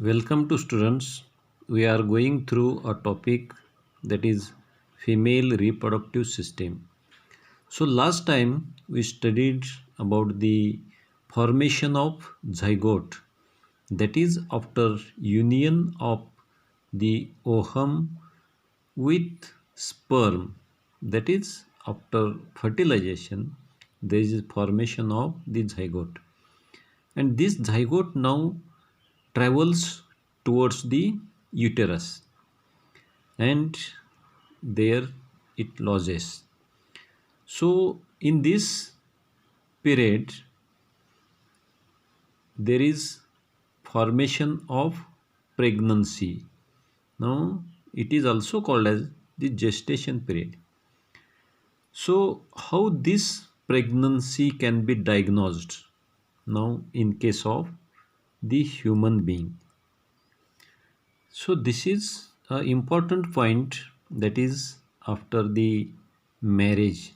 Welcome to students. We are going through a topic that is female reproductive system. So last time we studied about the formation of zygote, that is after union of the ovum with sperm, that is after fertilization there is formation of the zygote, and this zygote now travels towards the uterus and there it lodges. So in this period there is formation of pregnancy. Now it is also called as the gestation period. So how this pregnancy can be diagnosed now in case of the human being? So this is an important point, that is after the marriage.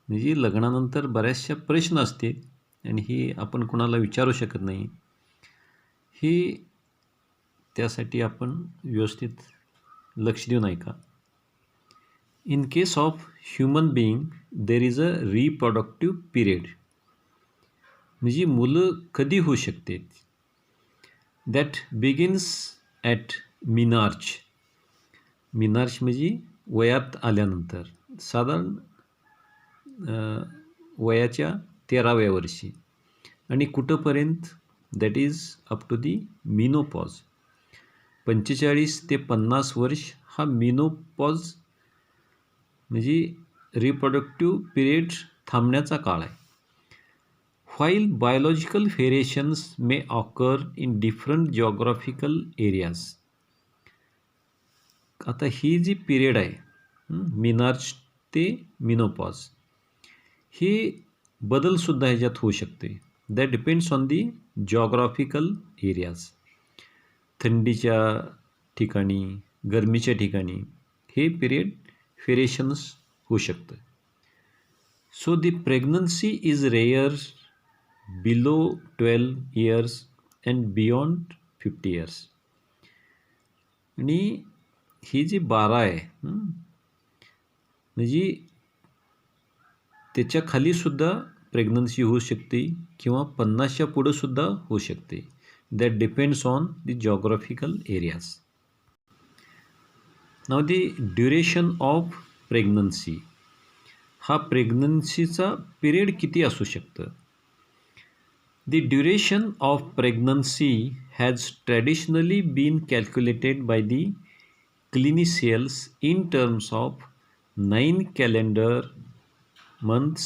म्हणजे लग्नानंतर बऱ्याचशा प्रश्न असतील आणि ही आपण कुणाला विचारू शकत नाही. ही त्यासाठी आपण व्यवस्थित लक्ष देऊन ऐका. In case of human being there is a reproductive period. म्हणजे मुलं कधी होऊ शकते, that begins at menarche. Menarche म्हणजे वयात आल्यानंतर, साधारण वयाच्या 13व्या वर्षी, आणि कुठंपर्यंत, that is up to the menopause. 45 ते 50 वर्ष हा मिनोपॉज म्हणजे रिप्रोडक्टिव्ह पिरियड थांबण्याचा काळ आहे. While biological variations may occur in different geographical areas. आता ही जी पिरियड आहे मिनार्च ते मिनोपॉज, ही बदलसुद्धा ह्याच्यात होऊ शकते. That depends on the geographical areas. थंडीच्या ठिकाणी, गरमीच्या ठिकाणी हे पिरियड व्हेरिएशन्स होऊ शकतं. So the pregnancy is rare below 12 years and beyond 50 years. आणि ही जी 12 आहे म्हणजे त्याच्या खालीसुद्धा प्रेग्नन्सी होऊ शकते किंवा 50च्या पुढंसुद्धा होऊ शकते. That depends on the geographical areas. Now the duration of pregnancy. हा प्रेग्नन्सीचा पिरियड किती असू शकतं? The duration of pregnancy has traditionally been calculated by the clinicians in terms of 9 calendar months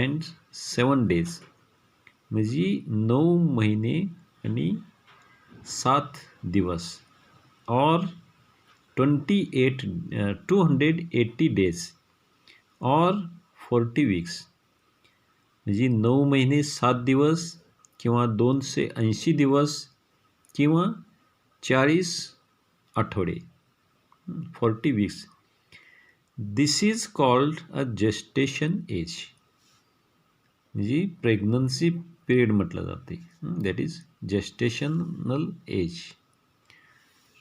and 7 days. म्हणजे 9 महिने आणि 7 दिवस, or 280 days or 40 weeks. म्हणजे 9 महिने 7 दिवस किंवा 280 दिवस किंवा 40 आठवडे, 40 weeks. This is called a gestation age. म्हणजे प्रेग्नन्सी पिरियड म्हटलं जाते. That is gestational age.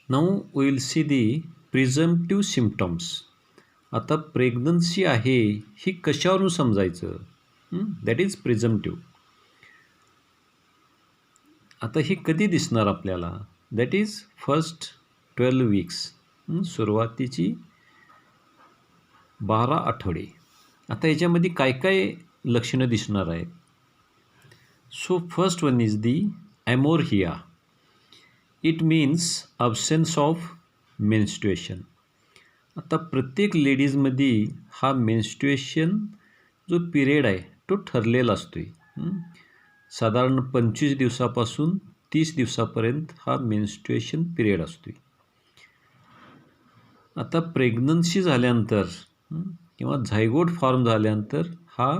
Now we will see the presumptive symptoms. आता प्रेग्नन्सी आहे ही कशावरून समजायचं? That is presumptive. आता ही कधी दिसणार आपल्याला? That is first 12 weeks. सुरुवातीची 12 आठवडे. आता याच्यामध्ये काय काय लक्षणं दिसणार आहेत? So first one is the amenorrhoea. It means absence of menstruation. आता प्रत्येक लेडीजमध्ये हा मेन्स्ट्रुएशन जो पिरियड आहे तो ठरलेला असतो आहे. साधारण 25 दिवसापासून 30 दिवसापर्यंत हा मेन्स्ट्रुएशन पिरियड असतो. आता प्रेग्नन्सी झाल्यानंतर किंवा झायगोट फॉर्म झाल्यानंतर हा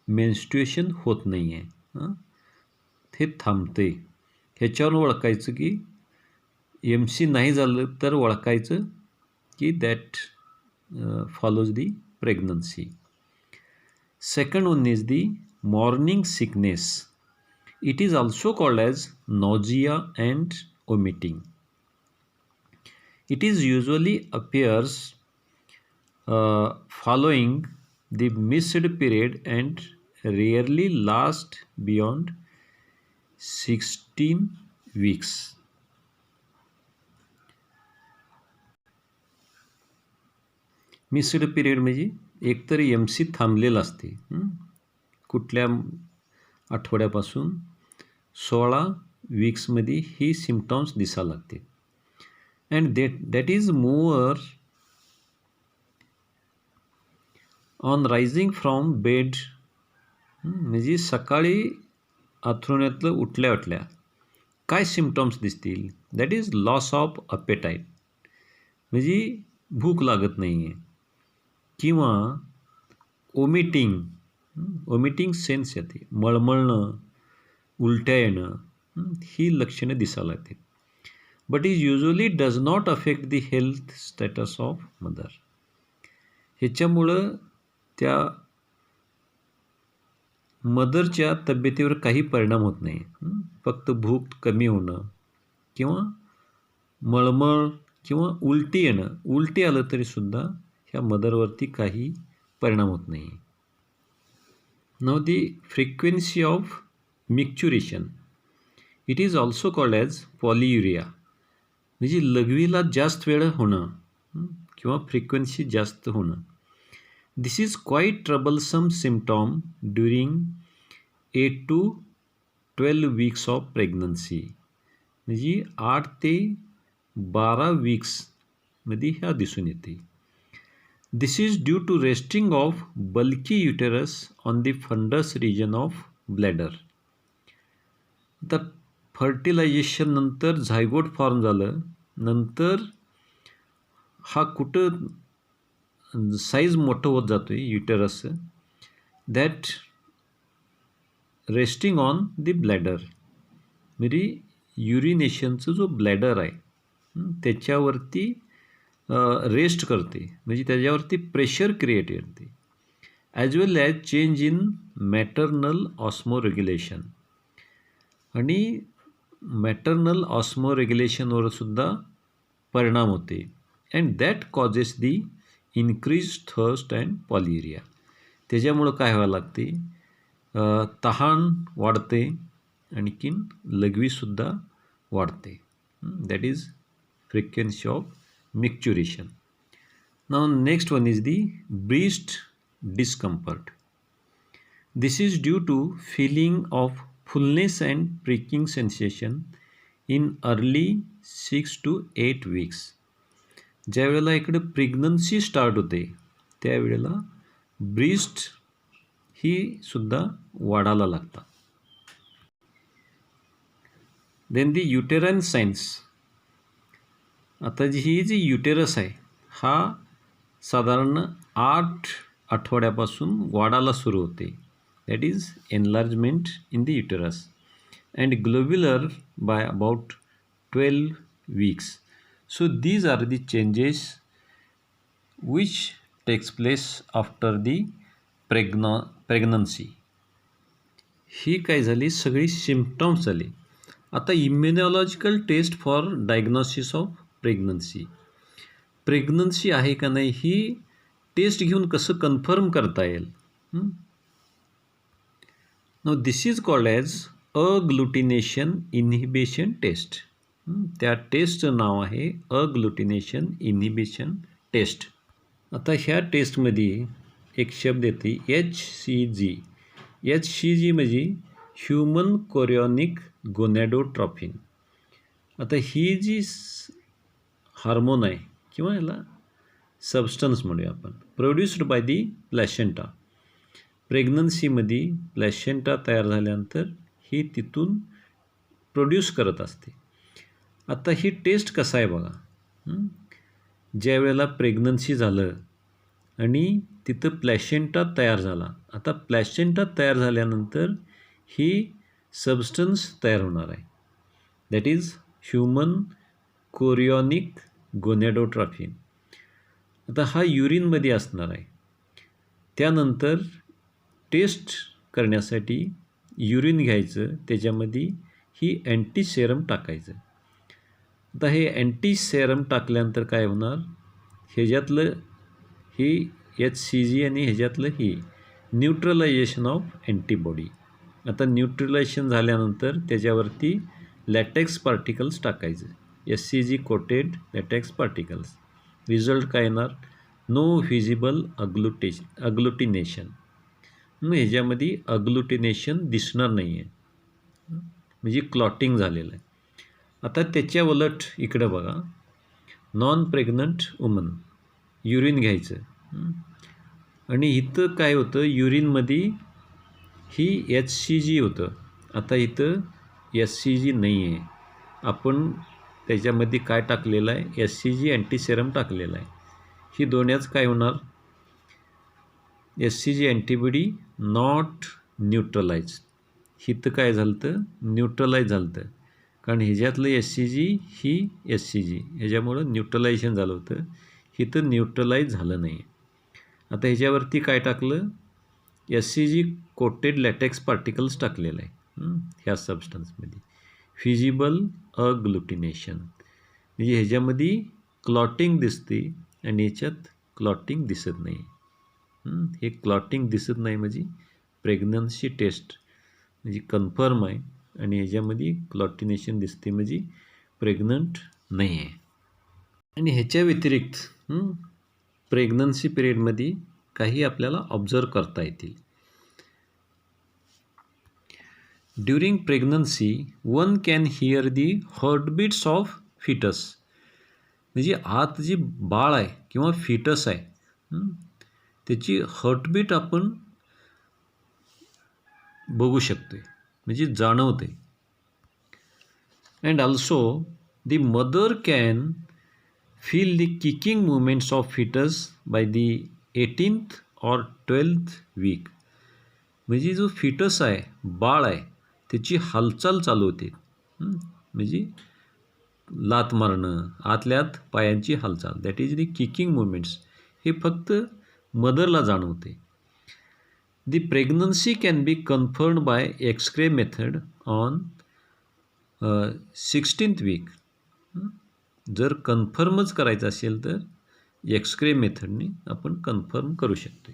मेन्स्ट्रुएशन होत नाही आहे, हे थांबते. ह्याच्यावरून ओळखायचं की MC नाही झालं तर ओळखायचं की that follows the pregnancy. Second one is the morning sickness. It is also called as nausea and omitting. It is usually appears following the missed period and rarely last beyond 16 weeks. Missed period म्हणजे एकतर MC थांबलेलं असते कुठल्या आठवड्यापासून 16 वीक्समध्ये ही symptoms दिसायला लागते and that is more on rising from bed म्हणजे सकाळी अंथरुणातलं उठल्या काय सिम्पटम्स दिसतील दॅट इज लॉस ऑफ अपेटाईट म्हणजे भूक लागत नाही आहे किंवा ओमिटिंग सेन्स येते मळमळणं उलट्या येणं ही लक्षणं दिसायला लागते but is usually does not affect the health status of mother ह्याच्यामुळं त्या मदरच्या तब्येतीवर काही परिणाम होत नाही फक्त भूक कमी होणं किंवा मळमळ किंवा उलटी येणं उलटी आलं तरीसुद्धा ह्या मदरवरती काही परिणाम होत नाही now the frequency of micturition it is also called as polyuria म्हणजे लघवीला जास्त वेळ होणं किंवा फ्रिक्वेन्सी जास्त होणं this is quite troublesome symptom during 8 to 12 weeks of pregnancy म्हणजे 8 ते 12 वीक्समध्ये ह्या दिसून येते this is due to resting of bulky uterus on the fundus region of bladder तर फर्टिलायझेशन नंतर झायगोट फॉर्म झालं नंतर हा कुठं साईज मोठं होत जातो आहे uterus that resting on the bladder म्हणजे युरिनेशनचं जो ब्लॅडर आहे त्याच्यावरती रेस्ट करते म्हणजे त्याच्यावरती प्रेशर क्रिएट करते as well as change in maternal osmoregulation आणि मॅटर्नल ऑस्मोरेग्युलेशनवर सुद्धा परिणाम होते and that causes the increase thirst and polyuria त्याच्यामुळं काय व्हायला लागते तहान वाढते आणखीन लघवीसुद्धा वाढते that is frequency of micturition now next one is the breast discomfort this is due to feeling of fullness and pricking sensation in early 6 to 8 weeks ज्या वेळेला इकडे प्रेग्नन्सी स्टार्ट होते त्यावेळेला ब्रीस्ट ही सुद्धा वाढायला लागतात देन दी युटेरन सायन्स आता ही जी uterus आहे हा साधारण 8 आठवड्यापासून वाढायला सुरू होते that is enlargement in the uterus and globular by about 12 weeks so these are the changes which takes place after the pregnancy ही काय झाली सगळी सिम्पटम्स झाली आता immunological test for diagnosis of pregnancy आहे का नाही ही टेस्ट घेऊन कसं कन्फर्म करता येईल now this is called as agglutination inhibition test त्या टेस्टचं नाव आहे अग्लुटिनेशन इन्हिबिशन टेस्ट आता ह्या टेस्टमध्ये एक शब्द येते HCG म्हणजे ह्युमन कोरियॉनिक गोनॅडोट्रॉफिन आता ही जी हार्मोन आहे किंवा याला सबस्टन्स म्हणूया आपण प्रोड्युस्ड बाय दी प्लॅशेंटा प्रेग्नन्सीमध्ये प्लॅशेंटा तयार झाल्यानंतर ही तिथून प्रोड्यूस करत असते आता ही टेस्ट कसं आहे बघा ज्या वेळेला प्रेग्नन्सी झालं आणि तिथं प्लॅशेंटा तयार झाला आता प्लॅशेंटा तयार झाल्यानंतर ही सबस्टन्स तयार होणार आहे दॅट इज ह्युमन कोरियॉनिक गोनॅडोट्रॉफिन आता हा युरिनमध्ये असणार आहे त्यानंतर टेस्ट करण्यासाठी युरिन घ्यायचं त्याच्यामध्ये ही अँटीसेरम टाकायचं आता हे अँटीसेरम टाकल्यानंतर काय होणार, ह्याच्यातलं ही HCG आणि ह्याच्यातलं ही न्यूट्रलायझेशन ऑफ अँटीबॉडी. आता न्यूट्रलायझेशन झाल्यानंतर त्याच्यावरती लॅटेक्स पार्टिकल्स टाकायचे, HCG coated LaTeX particles. Result काय येणार, नो व्हिजिबल अग्लुटिनेशन. मग ह्याच्यामध्ये अग्लुटिनेशन दिसणार नाही आहे, म्हणजे क्लॉटिंग झालेलं आहे. आता त्याच्या उलट इकडं बघा, नॉन प्रेग्नंट वुमन युरिन घ्यायचं आणि इथं काय होतं, युरिनमध्ये ही HCG होतं. आता इथं HCG नाही आहे, आपण त्याच्यामध्ये काय टाकलेलं आहे, HCG अँटीसेरम टाकलेला आहे. ही दोन्हीच काय होणार, HCG अँटीबॉडी नॉट न्यूट्रलाइज. इथं काय झालं तर न्यूट्रलाइज झालं होतं, कारण ह्याच्यातलं HCG ही HCG ह्याच्यामुळं न्यूट्रलायझेशन झालं होतं. इथं न्यूट्रलाइज झालं नाही. आता ह्याच्यावरती काय टाकलं, HCG कोटेड लॅटेक्स पार्टिकल्स टाकलेलं आहे ह्या सबस्टन्समध्ये. फिजिबल अग्लुटिनेशन म्हणजे ह्याच्यामध्ये क्लॉटिंग दिसते आणि ह्याच्यात क्लॉटिंग दिसत नाही. हे क्लॉटिंग दिसत नाही म्हणजे प्रेग्नन्सी टेस्ट म्हणजे कन्फर्म आहे, आणि ह्याच्यामध्ये क्लॉटिनेशन दिसते म्हणजे प्रेग्नंट नाही आहे. आणि ह्याच्या व्यतिरिक्त प्रेग्नन्सी पिरियडमध्ये काही आपल्याला ऑब्झर्व करता येतील. During pregnancy one can hear the heartbeats of foetus. म्हणजे आत जी बाळ आहे किंवा फिटस आहे त्याची हार्टबीट आपण बघू शकतो, म्हणजे जाणवते. And also the mother can feel the kicking movements of foetus by the 18th or 12th week. म्हणजे जो फिटस आहे, बाळ आहे, त्याची हालचाल चालू होते. म्हणजे लात मारणं, आतल्यात पायांची हालचाल, that is the kicking movements, हे फक्त मदरला जाणवते. The pregnancy can be confirmed by x-ray method on 16th week. जर कन्फर्मच करायचं असेल तर एक्सरे मेथडने आपण कन्फर्म करू शकतो.